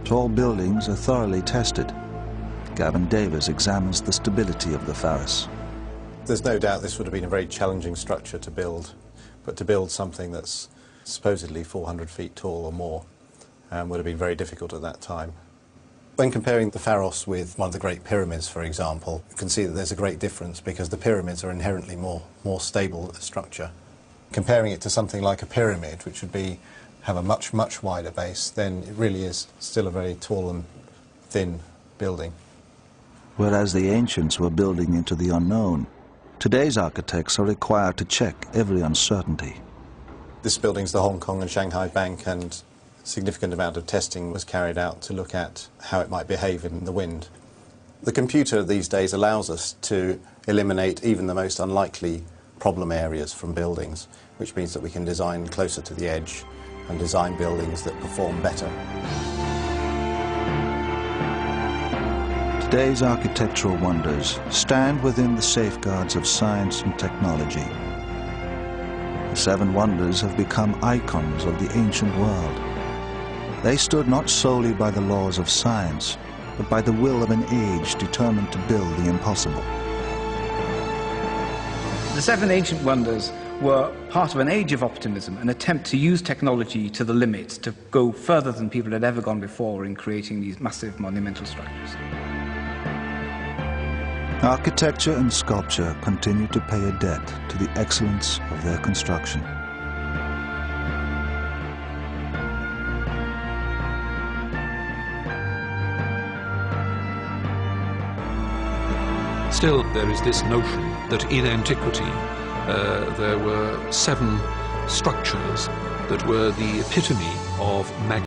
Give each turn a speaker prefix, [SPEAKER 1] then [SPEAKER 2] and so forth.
[SPEAKER 1] Tall buildings are thoroughly tested. Gavin Davis examines the stability of the Pharos.
[SPEAKER 2] There's no doubt this would have been a very challenging structure to build, but to build something that's supposedly 400 feet tall or more would have been very difficult at that time. When comparing the Pharos with one of the Great Pyramids, for example, you can see that there's a great difference because the pyramids are inherently more stable structure. Comparing it to something like a pyramid, which would have a much wider base, then it really is still a very tall and thin building.
[SPEAKER 1] Whereas the ancients were building into the unknown, today's architects are required to check every uncertainty.
[SPEAKER 2] This building's the Hong Kong and Shanghai Bank, and a significant amount of testing was carried out to look at how it might behave in the wind. The computer these days allows us to eliminate even the most unlikely problem areas from buildings, which means that we can design closer to the edge and design buildings that perform better.
[SPEAKER 1] Today's architectural wonders stand within the safeguards of science and technology. The seven wonders have become icons of the ancient world. They stood not solely by the laws of science, but by the will of an age determined to build the impossible.
[SPEAKER 3] The seven ancient wonders were part of an age of optimism, an attempt to use technology to the limit, to go further than people had ever gone before in creating these massive monumental structures.
[SPEAKER 1] Architecture and sculpture continue to pay a debt to the excellence of their construction.
[SPEAKER 4] Still, there is this notion that in antiquity there were seven structures that were the epitome of magnificence.